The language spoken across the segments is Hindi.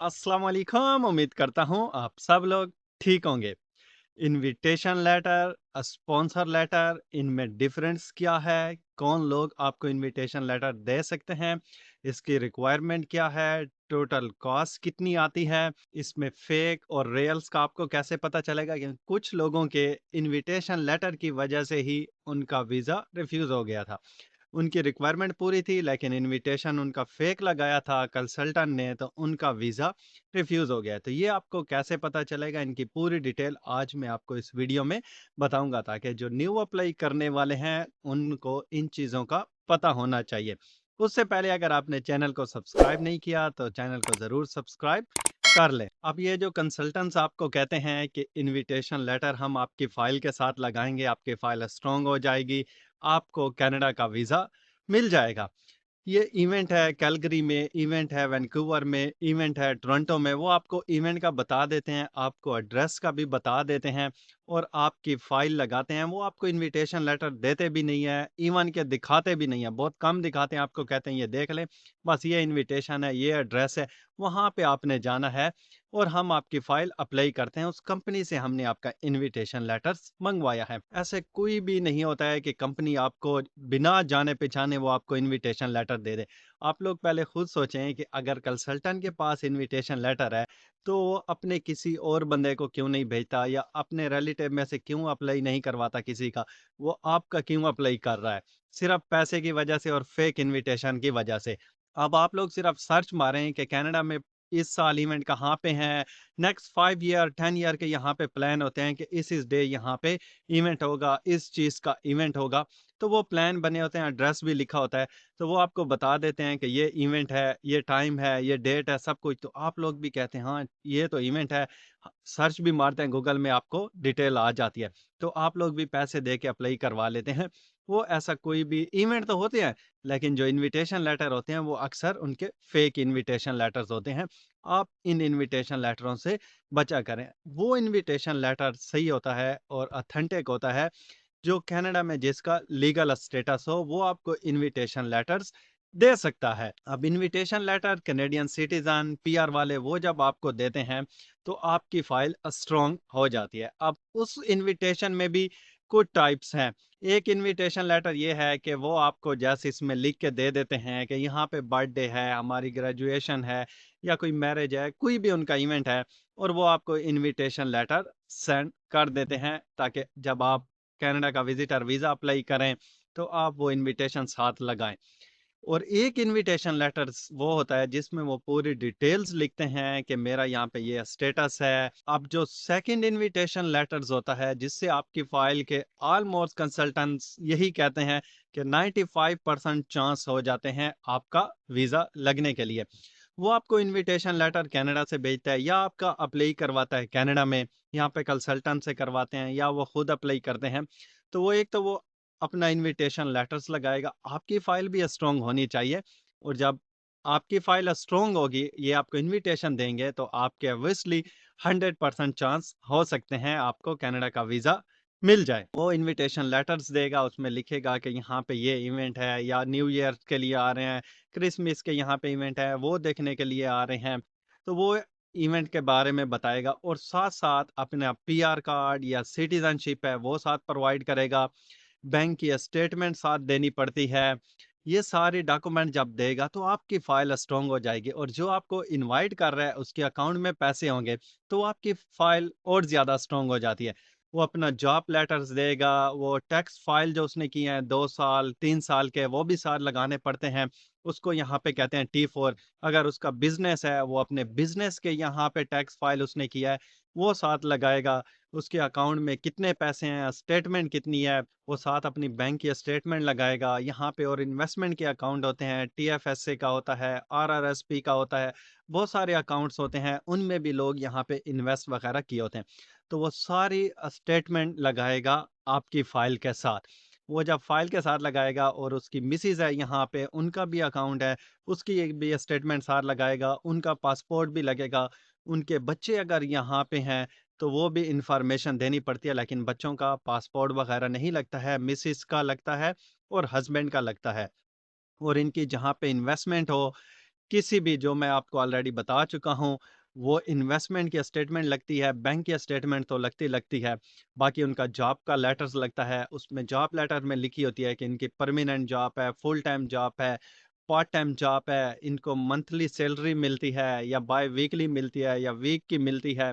अस्सलाम वालेकुम। उम्मीद करता हूँ आप सब लोग ठीक होंगे। इनविटेशन लेटर, स्पॉन्सर लेटर, इनमें डिफरेंस क्या है? कौन लोग आपको इनविटेशन लेटर दे सकते हैं? इसकी रिक्वायरमेंट क्या है? टोटल कॉस्ट कितनी आती है? इसमें फेक और रियल्स का आपको कैसे पता चलेगा? कि कुछ लोगों के इनविटेशन लेटर की वजह से ही उनका वीज़ा रिफ्यूज़ हो गया था। उनकी रिक्वायरमेंट पूरी थी लेकिन इनविटेशन उनका फेक लगाया था कंसल्टेंट ने, तो उनका वीज़ा रिफ्यूज़ हो गया। तो ये आपको कैसे पता चलेगा, इनकी पूरी डिटेल आज मैं आपको इस वीडियो में बताऊँगा, ताकि जो न्यू अप्लाई करने वाले हैं उनको इन चीज़ों का पता होना चाहिए। उससे पहले अगर आपने चैनल को सब्सक्राइब नहीं किया तो चैनल को ज़रूर सब्सक्राइब कर लें। अब ये जो कंसल्टेंट्स आपको कहते हैं कि इनविटेशन लेटर हम आपकी फ़ाइल के साथ लगाएँगे, आपकी फ़ाइल स्ट्रॉन्ग हो जाएगी, आपको कनाडा का वीज़ा मिल जाएगा। ये इवेंट है कैलगरी में, इवेंट है वैंकूवर में, इवेंट है टोरंटो में, वो आपको इवेंट का बता देते हैं, आपको एड्रेस का भी बता देते हैं और आपकी फ़ाइल लगाते हैं। वो आपको इन्विटेशन लेटर देते भी नहीं है, इवन के दिखाते भी नहीं है, बहुत कम दिखाते हैं, आपको कहते हैं ये देख लें, बस ये इन्विटेशन है, ये एड्रेस है, वहाँ पे आपने जाना है और हम आपकी फ़ाइल अप्लाई करते हैं, उस कंपनी से हमने आपका इन्विटेशन लेटर्स मँगवाया है। ऐसे कोई भी नहीं होता है कि कंपनी आपको बिना जाने-पहचाने वो आपको इन्विटेशन लेटर दे दे। आप लोग पहले खुद सोचें कि अगर कंसल्टेंट के पास इन्विटेशन लेटर है, तो वो अपने किसी और बंदे को क्यों नहीं भेजता या अपने रिलेटिव में से क्यों अप्लाई नहीं करवाता किसी का? वो आपका क्यों अप्लाई कर रहा है? सिर्फ़ पैसे की वजह से और फेक इन्विटेशन की वजह से। अब आप लोग सिर्फ़ सर्च मारें कि कनाडा में इस साल इवेंट कहाँ पे हैं, नेक्स्ट 5 ईयर, 10 ईयर के यहाँ पे प्लान होते हैं कि इस डे यहाँ पे इवेंट होगा, इस चीज़ का इवेंट होगा। तो वो प्लान बने होते हैं, एड्रेस भी लिखा होता है, तो वो आपको बता देते हैं कि ये इवेंट है, ये टाइम है, ये डेट है, सब कुछ। तो आप लोग भी कहते हैं हाँ, ये तो इवेंट है। सर्च भी मारते हैं गूगल में, आपको डिटेल आ जाती है। तो आप लोग भी पैसे दे के अप्लाई करवा लेते हैं। वो ऐसा कोई भी इवेंट तो होते हैं, लेकिन जो इन्विटेशन लेटर होते हैं वो अक्सर उनके फेक इन्विटेशन लेटर्स होते हैं। आप इन इन्विटेशन लेटरों से बचा करें। वो इन्विटेशन लेटर सही होता है और ऑथेंटिक होता है जो कनाडा में जिसका लीगल स्टेटस हो, वो आपको इन्विटेशन लेटर्स दे सकता है। अब invitation letter Canadian citizen, PR वाले वो जब आपको देते हैं, तो आपकी फाइल स्ट्रॉन्ग हो जाती है। अब उस इन्विटेशन में भी कुछ टाइप्स हैं। एक इन्विटेशन लेटर ये है कि वो आपको जैसे इसमें लिख के दे देते हैं कि यहाँ पे बर्थडे है, हमारी ग्रेजुएशन है या कोई मैरिज है, कोई भी उनका इवेंट है और वो आपको इन्विटेशन लेटर सेंड कर देते हैं, ताकि जब आप कनाडा का विजिटर वीज़ा अप्लाई करें, तो आप वो इन्विटेशन साथ लगाएँ। और एक इन्विटेशन लेटर्स वो होता है जिसमें वो पूरी डिटेल्स लिखते हैं कि मेरा यहाँ पे ये स्टेटस है। अब जो सेकंड इन्विटेशन लेटर्स होता है जिससे आपकी फ़ाइल के ऑलमोस्ट कंसल्टेंट्स यही कहते हैं कि 95% चांस हो जाते हैं आपका वीज़ा लगने के लिए। वो आपको इन्विटेशन लेटर कनाडा से भेजता है या आपका अप्लाई करवाता है कनाडा में, यहाँ पे कंसल्टेंट से करवाते हैं या वो खुद अप्लाई करते हैं। तो वो एक तो वो अपना इन्विटेशन लेटर्स लगाएगा, आपकी फ़ाइल भी स्ट्रॉन्ग होनी चाहिए और जब आपकी फ़ाइल स्ट्रॉन्ग होगी, ये आपको इन्विटेशन देंगे तो आपके ऑब्वियसली 100% चांस हो सकते हैं आपको कनाडा का वीज़ा मिल जाए। वो इन्विटेशन लेटर्स देगा, उसमें लिखेगा कि यहाँ पे ये इवेंट है या न्यू ईयर के लिए आ रहे हैं, क्रिसमस के यहाँ पे इवेंट है, वो देखने के लिए आ रहे हैं। तो वो इवेंट के बारे में बताएगा और साथ-साथ अपना पीआर कार्ड या सिटीज़नशिप है, वो साथ प्रोवाइड करेगा। बैंक की स्टेटमेंट साथ देनी पड़ती है। ये सारे डॉक्यूमेंट जब देगा तो आपकी फ़ाइल स्ट्रॉन्ग हो जाएगी और जो आपको इनवाइट कर रहा है उसके अकाउंट में पैसे होंगे, तो आपकी फ़ाइल और ज़्यादा स्ट्रॉन्ग हो जाती है। वो अपना जॉब लेटर्स देगा, वो टैक्स फ़ाइल जो उसने किए हैं 2 साल, 3 साल के, वो भी साथ लगाने पड़ते हैं। उसको यहाँ पे कहते हैं T4। अगर उसका बिज़नेस है, वो अपने बिज़नेस के यहाँ पे टैक्स फ़ाइल उसने किया है, वो साथ लगाएगा। उसके अकाउंट में कितने पैसे हैं, स्टेटमेंट कितनी है, वो साथ अपनी बैंक की स्टेटमेंट लगाएगा। यहाँ पे और इन्वेस्टमेंट के अकाउंट होते हैं, टीएफएसए का होता है, आरआरएसपी का होता है, बहुत सारे अकाउंट्स होते हैं, उनमें भी लोग यहाँ पे इन्वेस्ट वगैरह किए होते हैं। तो वो सारी स्टेटमेंट लगाएगा आपकी फ़ाइल के साथ। वो जब फ़ाइल के साथ लगाएगा और उसकी मिसेज़ है यहाँ पे, उनका भी अकाउंट है, उसकी एक भी स्टेटमेंट साथ लगाएगा, उनका पासपोर्ट भी लगेगा, उनके बच्चे अगर यहाँ पे हैं तो वो भी इन्फॉर्मेशन देनी पड़ती है, लेकिन बच्चों का पासपोर्ट वगैरह नहीं लगता है, मिसेस का लगता है और हस्बैंड का लगता है। और इनकी जहाँ पे इन्वेस्टमेंट हो, किसी भी जो मैं आपको ऑलरेडी बता चुका हूँ, वो इन्वेस्टमेंट की स्टेटमेंट लगती है, बैंक की स्टेटमेंट तो लगती है। बाकी उनका जॉब का लेटर्स लगता है, उसमें जॉब लेटर में लिखी होती है कि इनकी परमानेंट जॉब है, फुल टाइम जॉब है, पार्ट टाइम जॉब है, इनको मंथली सैलरी मिलती है या बाय वीकली मिलती है या वीक की मिलती है,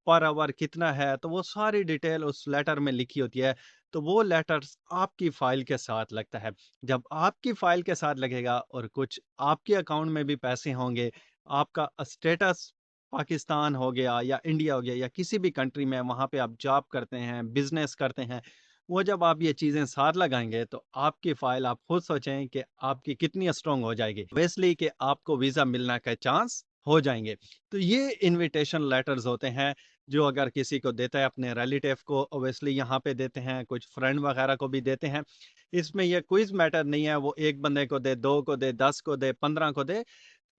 पर आवर कितना है, तो वो सारी डिटेल उस लेटर में लिखी होती है। तो वो लेटर्स आपकी फ़ाइल के साथ लगता है। जब आपकी फ़ाइल के साथ लगेगा और कुछ आपके अकाउंट में भी पैसे होंगे, आपका स्टेटस पाकिस्तान हो गया या इंडिया हो गया या किसी भी कंट्री में वहाँ पे आप जॉब करते हैं, बिज़नेस करते हैं, वो जब आप ये चीज़ें साथ लगाएँगे तो आपकी फ़ाइल आप खुद सोचें कि आपकी कितनी स्ट्रॉन्ग हो जाएगी। ऑब्वियसली कि आपको वीज़ा मिलने के चांस हो जाएँगे। तो ये इन्विटेशन लेटर्स होते हैं जो अगर किसी को देता है अपने रिलेटिव को ऑब्वियसली यहाँ पे देते हैं, कुछ फ्रेंड वगैरह को भी देते हैं। इसमें ये क्विज़ मैटर नहीं है, वो 1 बंदे को दे, 2 को दे, 10 को दे, 15 को दे,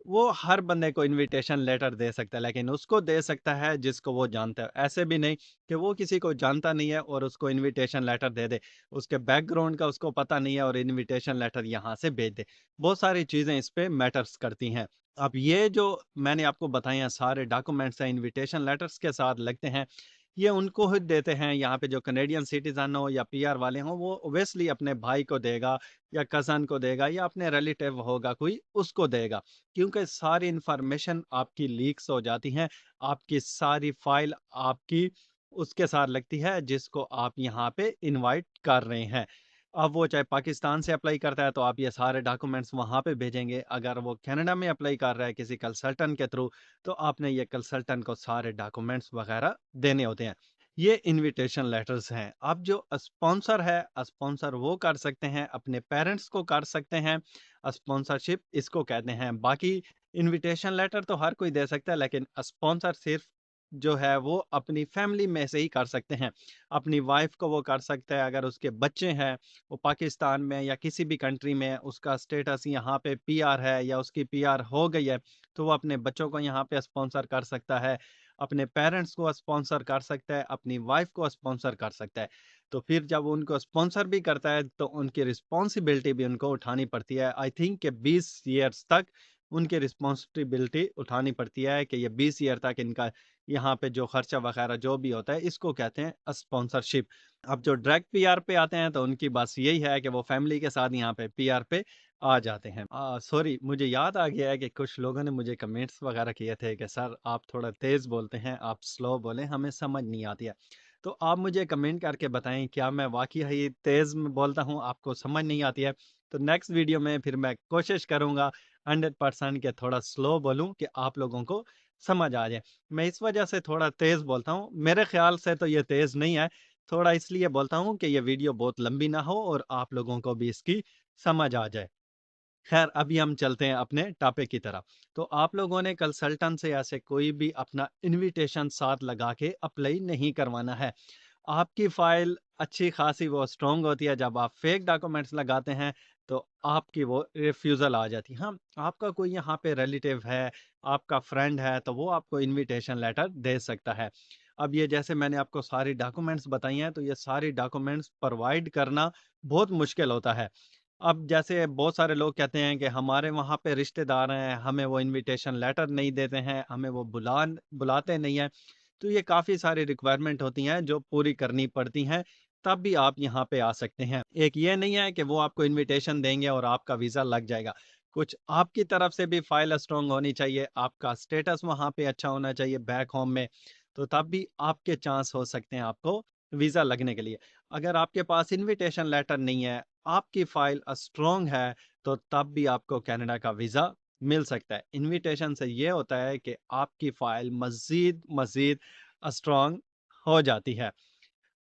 वो हर बंदे को इन्विटेशन लेटर दे सकता है, लेकिन उसको दे सकता है जिसको वो जानता है। ऐसे भी नहीं कि वो किसी को जानता नहीं है और उसको इन्विटेशन लेटर दे दे। उसके बैकग्राउंड का उसको पता नहीं है और इन्विटेशन लेटर यहाँ से भेज दे। बहुत सारी चीज़ें इस पे मैटर्स करती हैं। अब ये जो मैंने आपको बताए हैं सारे डॉक्यूमेंट्स हैं इन्विटेशन लेटर्स के साथ लगते हैं, ये उनको ही देते हैं यहाँ पे जो कनेडियन सिटीज़न हो या पीआर वाले हों, वो ऑब्वियसली अपने भाई को देगा या कज़न को देगा या अपने रिलेटिव होगा कोई, उसको देगा। क्योंकि सारी इन्फॉर्मेशन आपकी लीक्स हो जाती हैं, आपकी सारी फाइल आपकी उसके साथ लगती है जिसको आप यहाँ पे इनवाइट कर रहे हैं। अब वो चाहे पाकिस्तान से अप्लाई करता है तो आप ये सारे डॉक्यूमेंट्स वहाँ पे भेजेंगे, अगर वो कनाडा में अप्लाई कर रहा है किसी कंसल्टेंट के थ्रू, तो आपने ये कंसल्टेंट को सारे डॉक्यूमेंट्स वगैरह देने होते हैं। ये इन्विटेशन लेटर्स हैं। अब जो स्पॉन्सर है, स्पॉन्सर वो कर सकते हैं, अपने पेरेंट्स को कर सकते हैं, स्पॉन्सरशिप इसको कहते हैं। बाकी इन्विटेशन लेटर तो हर कोई दे सकता है, लेकिन स्पॉन्सर सिर्फ़ जो है वो अपनी फैमिली में से ही कर सकते हैं। अपनी वाइफ़ को वो कर सकता है, अगर उसके बच्चे हैं, वो पाकिस्तान में या किसी भी कंट्री में उसका स्टेटस यहाँ पे पीआर है या उसकी पीआर हो गई है, तो वो अपने बच्चों को यहाँ पे स्पॉन्सर कर सकता है, अपने पेरेंट्स को स्पॉन्सर कर सकता है, अपनी वाइफ़ को स्पॉन्सर कर सकता है। तो फिर जब उनको स्पॉन्सर भी करता है, तो उनकी रिस्पॉन्सिबिलिटी भी उनको उठानी पड़ती है। आई थिंक कि 20 ईयर्स तक उनकी रिस्पॉन्सिबिलिटी उठानी पड़ती है कि ये 20 ईयर तक इनका यहाँ पे जो खर्चा वगैरह जो भी होता है, इसको कहते हैं स्पॉन्सरशिप। अब जो डायरेक्ट पीआर पे आते हैं, तो उनकी बस यही है कि वो फैमिली के साथ यहाँ पे पीआर पे आ जाते हैं। सॉरी मुझे याद आ गया है कि कुछ लोगों ने मुझे कमेंट्स वगैरह किए थे कि सर आप थोड़ा तेज़ बोलते हैं, आप स्लो बोलें, हमें समझ नहीं आती है। तो आप मुझे कमेंट करके बताएँ क्या मैं वाक़ई ही तेज़ में बोलता हूँ, आपको समझ नहीं आती है? तो नेक्स्ट वीडियो में फिर मैं कोशिश करूँगा 100% कि थोड़ा स्लो बोलूँ कि आप लोगों को समझ आ जाए। मैं इस वजह से थोड़ा तेज़ बोलता हूँ, मेरे ख़्याल से तो ये तेज़ नहीं है, थोड़ा इसलिए बोलता हूँ कि ये वीडियो बहुत लंबी ना हो और आप लोगों को भी इसकी समझ आ जाए। खैर अभी हम चलते हैं अपने टॉपिक की तरफ। तो आप लोगों ने कंसल्टेंट से ऐसे कोई भी अपना इन्विटेशन साथ लगा के अप्लाई नहीं करवाना है। आपकी फ़ाइल अच्छी खासी वो स्ट्रॉन्ग होती है, जब आप फेक डॉक्यूमेंट्स लगाते हैं, तो आपकी वो रिफ्यूज़ल आ जाती है। हाँ, आपका कोई यहाँ पे रिलेटिव है, आपका फ्रेंड है, तो वो आपको इन्विटेशन लेटर दे सकता है। अब ये जैसे मैंने आपको सारी डॉक्यूमेंट्स बताई हैं, तो ये सारी डॉक्यूमेंट्स प्रोवाइड करना बहुत मुश्किल होता है। अब जैसे बहुत सारे लोग कहते हैं कि हमारे वहाँ पे रिश्तेदार हैं, हमें वो इन्विटेशन लेटर नहीं देते हैं, हमें वो बुलाते नहीं हैं। तो ये काफ़ी सारी रिक्वायरमेंट होती हैं जो पूरी करनी पड़ती हैं, तब भी आप यहाँ पे आ सकते हैं। एक ये नहीं है कि वो आपको इन्विटेशन देंगे और आपका वीज़ा लग जाएगा। कुछ आपकी तरफ से भी फ़ाइल स्ट्रॉन्ग होनी चाहिए, आपका स्टेटस वहाँ पे अच्छा होना चाहिए बैक होम में, तो तब भी आपके चांस हो सकते हैं आपको वीज़ा लगने के लिए। अगर आपके पास इन्विटेशन लेटर नहीं है, आपकी फ़ाइल स्ट्रॉन्ग है, तो तब भी आपको कनाडा का वीज़ा मिल सकता है। इन्विटेशन से ये होता है कि आपकी फ़ाइल मज़ीद मज़ीद स्ट्रॉन्ग हो जाती है।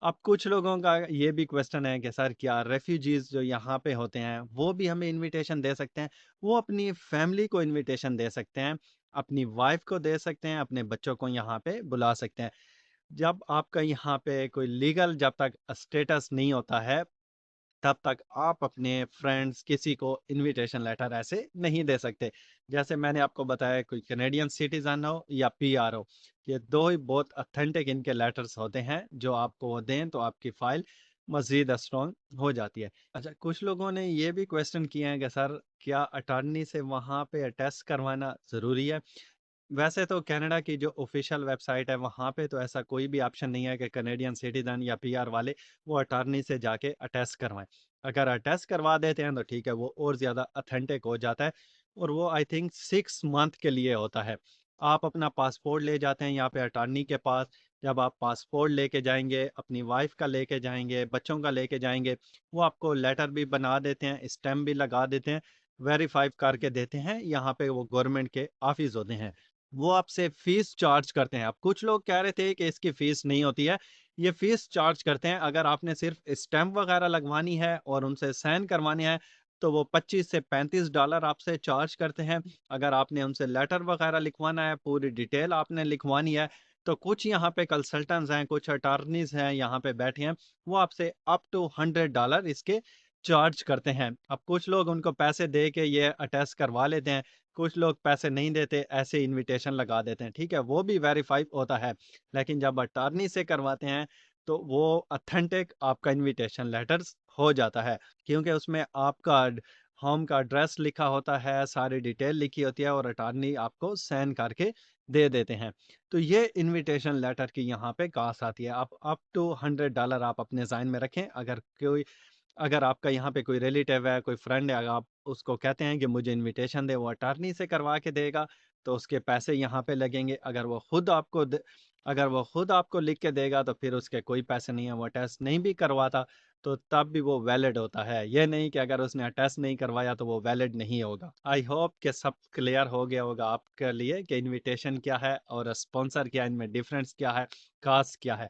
अब कुछ लोगों का ये भी क्वेश्चन है कि सर क्या रेफ्यूजीज़ जो यहाँ पे होते हैं, वो भी हमें इन्विटेशन दे सकते हैं? वो अपनी फैमिली को इन्विटेशन दे सकते हैं, अपनी वाइफ़ को दे सकते हैं, अपने बच्चों को यहाँ पे बुला सकते हैं। जब आपका यहाँ पे कोई लीगल जब तक स्टेटस नहीं होता है, तब तक आप अपने फ्रेंड्स किसी को इनविटेशन लेटर ऐसे नहीं दे सकते। जैसे मैंने आपको बताया कोई कैनेडियन सिटीज़न हो या पीआर हो, ये 2 ही बहुत ऑथेंटिक इनके लेटर्स होते हैं, जो आपको वो दें तो आपकी फ़ाइल मज़ीद स्ट्रॉन्ग हो जाती है। अच्छा, कुछ लोगों ने ये भी क्वेश्चन किए हैं कि सर, क्या अटॉर्नी से वहाँ पे अटेस्ट करवाना ज़रूरी है? वैसे तो कनाडा की जो ऑफ़िशियल वेबसाइट है, वहाँ पे तो ऐसा कोई भी ऑप्शन नहीं है कि कनेडियन सिटीज़न या पीआर वाले वो अटॉर्नी से जाके अटेस्ट करवाएँ। अगर अटेस्ट करवा देते हैं तो ठीक है, वो और ज़्यादा ऑथेंटिक हो जाता है और वो आई थिंक 6 मंथ के लिए होता है। आप अपना पासपोर्ट ले जाते हैं यहाँ पे अटॉर्नी के पास, जब आप पासपोर्ट लेके जाएँगे, अपनी वाइफ़ का लेके जाएँगे, बच्चों का लेके जाएँगे, वो आपको लेटर भी बना देते हैं, स्टैम्प भी लगा देते हैं, वेरीफ़ाई करके देते हैं। यहाँ पे वो गवर्नमेंट के ऑफ़िस होते हैं। वो आपसे फ़ीस चार्ज करते हैं। अब कुछ लोग कह रहे थे कि इसकी फ़ीस नहीं होती है। ये फ़ीस चार्ज करते हैं, अगर आपने सिर्फ़ स्टैम्प वग़ैरह लगवानी है और उनसे साइन करवाने हैं, तो वो 25 से $35 आपसे चार्ज करते हैं। अगर आपने उनसे लेटर वग़ैरह लिखवाना है, पूरी डिटेल आपने लिखवानी है, तो कुछ यहाँ पे कंसल्टेंट्स हैं, कुछ अटॉर्नीज़ हैं, यहाँ पे बैठे हैं, वो आपसे अप टू $100 इसके चार्ज करते हैं। अब कुछ लोग उनको पैसे दे के ये अटेस्ट करवा लेते हैं, कुछ लोग पैसे नहीं देते, ऐसे इन्विटेशन लगा देते हैं, ठीक है? वो भी वेरीफ़ाई होता है, लेकिन जब अटॉर्नी से करवाते हैं, तो वो ऑथेंटिक आपका इन्विटेशन लेटर्स हो जाता है, क्योंकि उसमें आपका होम का एड्रेस लिखा होता है, सारी डिटेल लिखी होती है और अटॉर्नी आपको साइन करके दे देते हैं। तो ये इन्विटेशन लेटर की यहाँ पे कॉस्ट आती है। आप अप टू $100 आप अपने ज़हन में रखें, अगर आपका यहाँ पे कोई रिलेटिव है, कोई फ्रेंड है, अगर आप उसको कहते हैं कि मुझे इनविटेशन दे, वो अटॉर्नी से करवा के देगा, तो उसके पैसे यहाँ पे लगेंगे। अगर वो खुद आपको लिख के देगा, तो फिर उसके कोई पैसे नहीं है, वो अटेस्ट नहीं भी करवाता, तो तब भी वो वैलिड होता है। ये नहीं कि अगर उसने अटेस्ट नहीं करवाया, तो वो वैलिड नहीं होगा। आई होप कि सब क्लियर हो गया होगा आपके लिए कि इनविटेशन क्या है और स्पॉन्सर क्या है, इनमें डिफरेंस क्या है, कॉस्ट क्या है।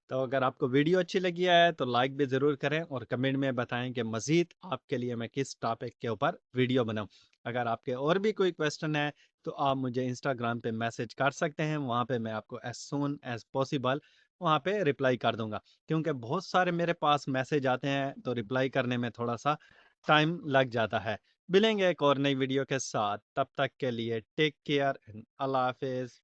तो अगर आपको वीडियो अच्छी लगी है तो लाइक भी ज़रूर करें और कमेंट में बताएं कि मज़ीद आपके लिए मैं किस टॉपिक के ऊपर वीडियो बनाऊं। अगर आपके और भी कोई क्वेश्चन है तो आप मुझे इंस्टाग्राम पे मैसेज कर सकते हैं, वहाँ पे मैं आपको एज सून एज पॉसिबल वहाँ पे रिप्लाई कर दूंगा, क्योंकि बहुत सारे मेरे पास मैसेज आते हैं तो रिप्लाई करने में थोड़ा सा टाइम लग जाता है। मिलेंगे एक और नई वीडियो के साथ, तब तक के लिए टेक केयर एंड अल्लाह हाफिज़।